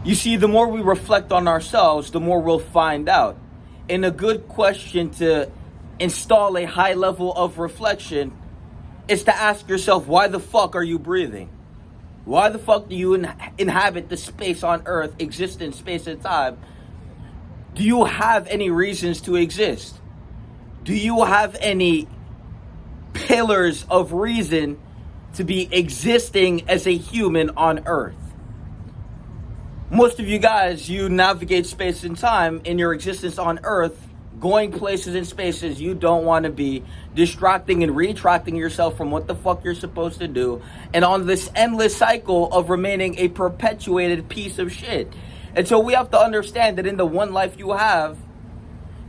You see, the more we reflect on ourselves, the more we'll find out. And a good question to install a high level of reflection is to ask yourself, why the fuck are you breathing? Why the fuck do you inhabit the space on earth, exist in space and time? Do you have any reasons to exist? Do you have any pillars of reason to be existing as a human on earth? Most of you guys, you navigate space and time in your existence on earth, going places and spaces you don't want to be, distracting and retracting yourself from what the fuck you're supposed to do, and on this endless cycle of remaining a perpetuated piece of shit. And so we have to understand that in the one life you have,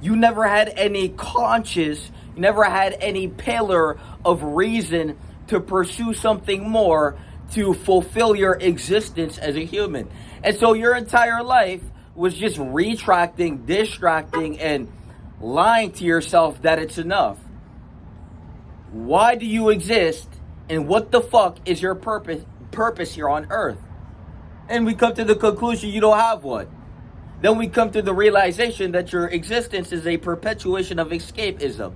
you never had any conscious, you never had any pillar of reason to pursue something more to fulfill your existence as a human. And so your entire life was just retracting, distracting, and lying to yourself that it's enough. Why do you exist? And what the fuck is your purpose here on earth? And we come to the conclusion you don't have one. Then we come to the realization that your existence is a perpetuation of escapism.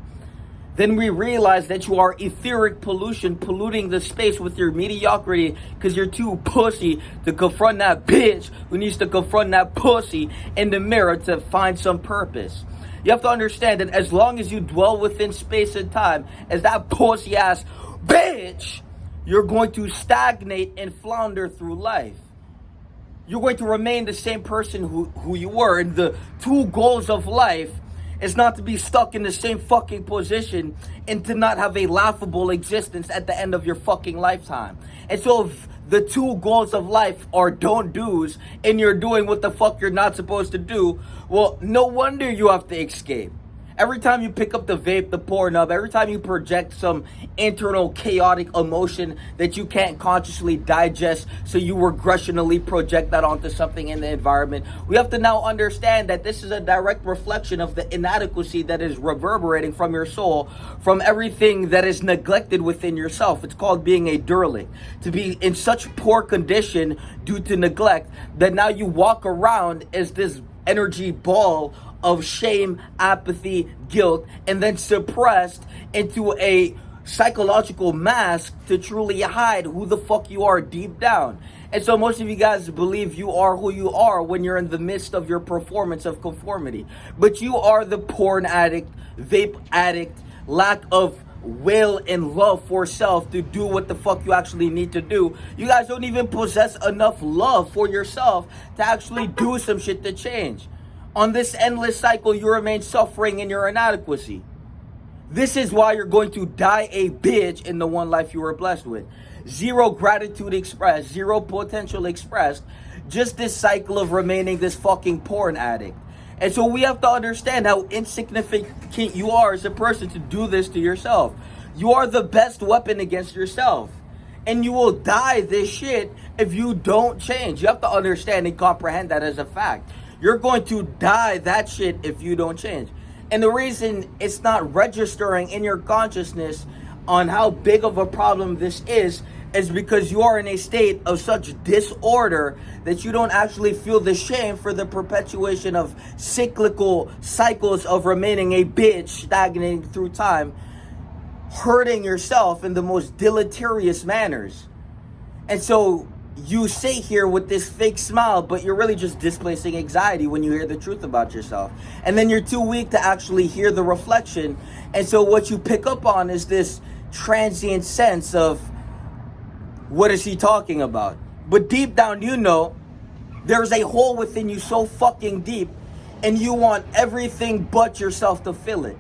Then we realize that you are etheric pollution, polluting the space with your mediocrity because you're too pussy to confront that bitch who needs to confront that pussy in the mirror to find some purpose. You have to understand that as long as you dwell within space and time as that pussy ass bitch, you're going to stagnate and flounder through life. You're going to remain the same person who you were. And the two goals of life is not to be stuck in the same fucking position and to not have a laughable existence at the end of your fucking lifetime. And so if the two goals of life are don't do's and you're doing what the fuck you're not supposed to do, well, no wonder you have to escape. Every time you pick up the vape, the Pornhub, every time you project some internal chaotic emotion that you can't consciously digest, so you regressionally project that onto something in the environment, we have to now understand that this is a direct reflection of the inadequacy that is reverberating from your soul, from everything that is neglected within yourself. It's called being a derelict. To be in such poor condition due to neglect that now you walk around as this energy ball of shame, apathy, guilt, and then suppressed into a psychological mask to truly hide who the fuck you are deep down. And so most of you guys believe you are who you are when you're in the midst of your performance of conformity. But you are the porn addict, vape addict, lack of will and love for self to do what the fuck you actually need to do. You guys don't even possess enough love for yourself to actually do some shit to change. On this endless cycle, you remain suffering in your inadequacy. This is why you're going to die a bitch in the one life you were blessed with. Zero gratitude expressed, zero potential expressed, just this cycle of remaining this fucking porn addict. And so we have to understand how insignificant you are as a person to do this to yourself. You are the best weapon against yourself. And you will die this shit if you don't change. You have to understand and comprehend that as a fact. You're going to die that shit if you don't change. And the reason it's not registering in your consciousness on how big of a problem this is because you are in a state of such disorder that you don't actually feel the shame for the perpetuation of cyclical cycles of remaining a bitch, stagnating through time, hurting yourself in the most deleterious manners. And so you sit here with this fake smile, but you're really just displacing anxiety when you hear the truth about yourself. And then you're too weak to actually hear the reflection. And so what you pick up on is this transient sense of, what is he talking about? But deep down, you know, there's a hole within you so fucking deep, and you want everything but yourself to fill it.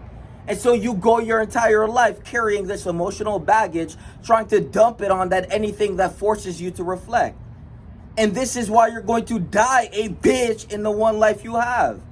And so you go your entire life carrying this emotional baggage, trying to dump it on that anything that forces you to reflect. And this is why you're going to die a bitch in the one life you have.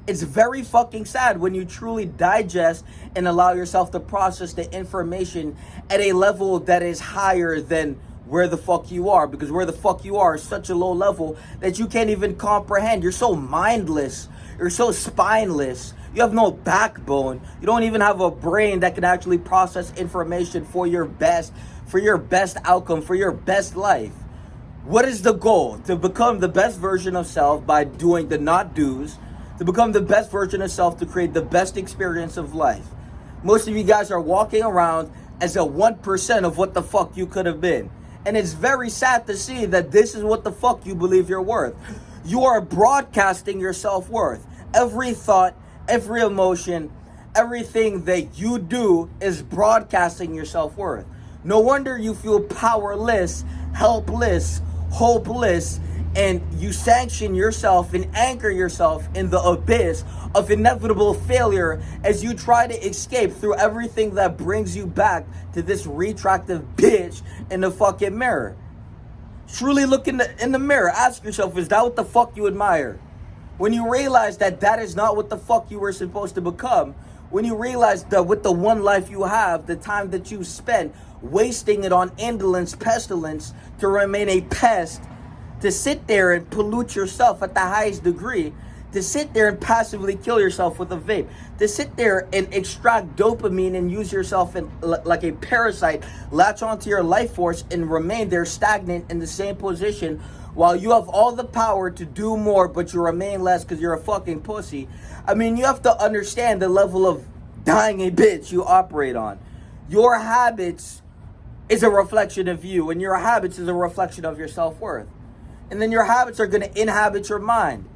It's very fucking sad when you truly digest and allow yourself to process the information at a level that is higher than where the fuck you are. Because where the fuck you are is such a low level that you can't even comprehend. You're so mindless. You're so spineless. You have no backbone. You don't even have a brain that can actually process information for your best outcome, for your best life. What is the goal? To become the best version of self by doing the not do's, to become the best version of self to create the best experience of life. Most of you guys are walking around as a 1% of what the fuck you could have been. And it's very sad to see that this is what the fuck you believe you're worth. You are broadcasting your self-worth. Every thought, every emotion, everything that you do is broadcasting your self-worth. No wonder you feel powerless, helpless, hopeless, and you sanction yourself and anchor yourself in the abyss of inevitable failure as you try to escape through everything that brings you back to this retractive bitch in the fucking mirror. Truly look in the mirror. Ask yourself, is that what the fuck you admire? When you realize that that is not what the fuck you were supposed to become, when you realize that with the one life you have, the time that you spent wasting it on indolence, pestilence, to remain a pest, to sit there and pollute yourself at the highest degree, to sit there and passively kill yourself with a vape, to sit there and extract dopamine and use yourself like a parasite, latch onto your life force and remain there stagnant in the same position while you have all the power to do more but you remain less because you're a fucking pussy. I mean, you have to understand the level of dying a bitch you operate on. Your habits is a reflection of you, and your habits is a reflection of your self-worth. And then your habits are going to inhabit your mind.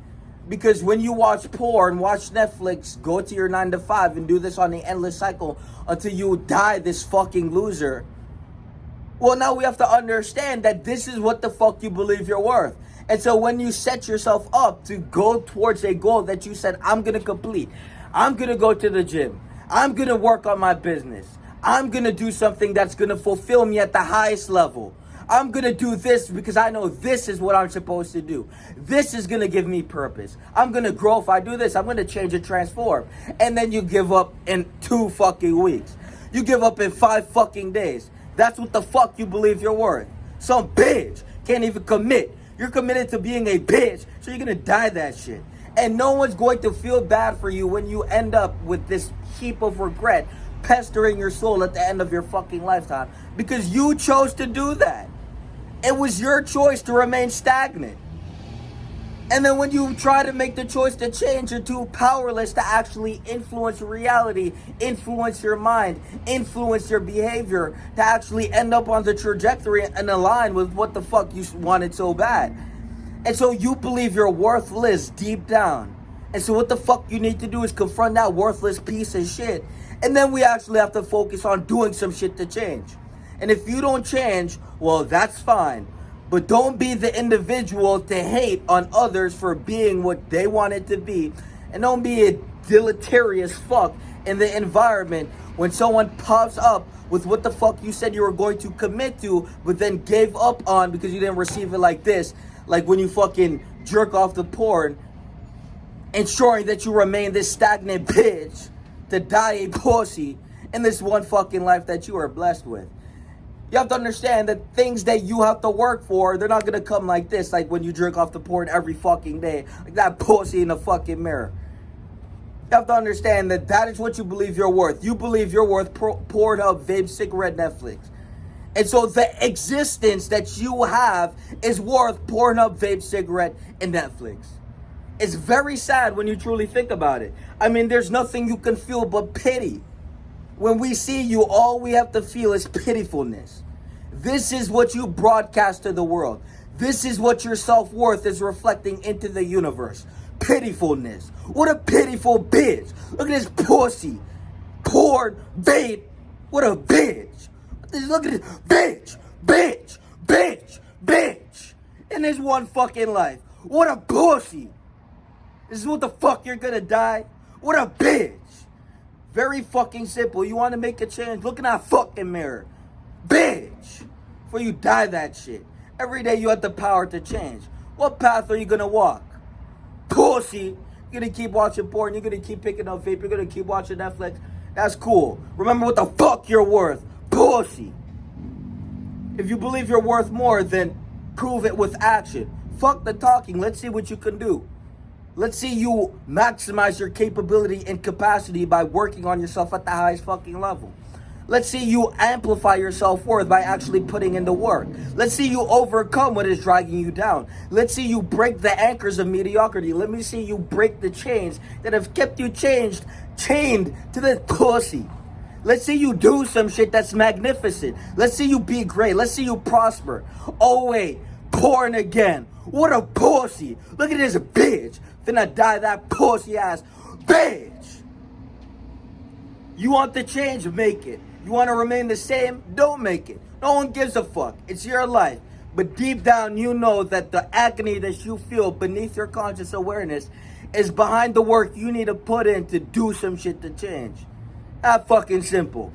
Because when you watch porn, watch Netflix, go to your 9 to 5 and do this on the endless cycle until you die this fucking loser. Well, now we have to understand that this is what the fuck you believe you're worth. And so when you set yourself up to go towards a goal that you said, I'm going to complete, I'm going to go to the gym, I'm going to work on my business, I'm going to do something that's going to fulfill me at the highest level. I'm going to do this because I know this is what I'm supposed to do. This is going to give me purpose. I'm going to grow if I do this. I'm going to change and transform. And then you give up in 2 fucking weeks. You give up in 5 fucking days. That's what the fuck you believe you're worth. Some bitch can't even commit. You're committed to being a bitch, so you're going to die that shit. And no one's going to feel bad for you when you end up with this heap of regret pestering your soul at the end of your fucking lifetime because you chose to do that. It was your choice to remain stagnant. And then when you try to make the choice to change, you're too powerless to actually influence reality, influence your mind, influence your behavior, to actually end up on the trajectory and align with what the fuck you wanted so bad. And so you believe you're worthless deep down. And so what the fuck you need to do is confront that worthless piece of shit. And then we actually have to focus on doing some shit to change. And if you don't change, well, that's fine. But don't be the individual to hate on others for being what they want it to be. And don't be a deleterious fuck in the environment when someone pops up with what the fuck you said you were going to commit to, but then gave up on because you didn't receive it like this. Like when you fucking jerk off the porn, ensuring that you remain this stagnant bitch to die a pussy in this one fucking life that you are blessed with. You have to understand that things that you have to work for, they're not going to come like this, like when you jerk off the porn every fucking day, like that pussy in the fucking mirror. You have to understand that that is what you believe you're worth. You believe you're worth Pornhub, vape, cigarette, Netflix. And so the existence that you have is worth Pornhub, vape, cigarette, and Netflix. It's very sad when you truly think about it. I mean, there's nothing you can feel but pity. When we see you, all we have to feel is pitifulness. This is what you broadcast to the world. This is what your self-worth is reflecting into the universe. Pitifulness. What a pitiful bitch. Look at this pussy. Porn, vape. What a bitch. Look at this. Bitch. In this one fucking life. What a pussy. This is what the fuck you're gonna die. What a bitch. Very fucking simple. You want to make a change? Look in that fucking mirror. Bitch. Before you die that shit. Every day you have the power to change. What path are you going to walk? Pussy. You're going to keep watching porn. You're going to keep picking up vape. You're going to keep watching Netflix. That's cool. Remember what the fuck you're worth. Pussy. If you believe you're worth more, then prove it with action. Fuck the talking. Let's see what you can do. Let's see you maximize your capability and capacity by working on yourself at the highest fucking level. Let's see you amplify your self-worth by actually putting in the work. Let's see you overcome what is dragging you down. Let's see you break the anchors of mediocrity. Let me see you break the chains that have kept you chained to the pussy. Let's see you do some shit that's magnificent. Let's see you be great. Let's see you prosper. Oh wait, born again. What a pussy. Look at this bitch. Finna die that pussy ass bitch. You want the change? Make it. You want to remain the same? Don't make it. No one gives a fuck. It's your life. But deep down, you know that the agony that you feel beneath your conscious awareness is behind the work you need to put in to do some shit to change. That fucking simple.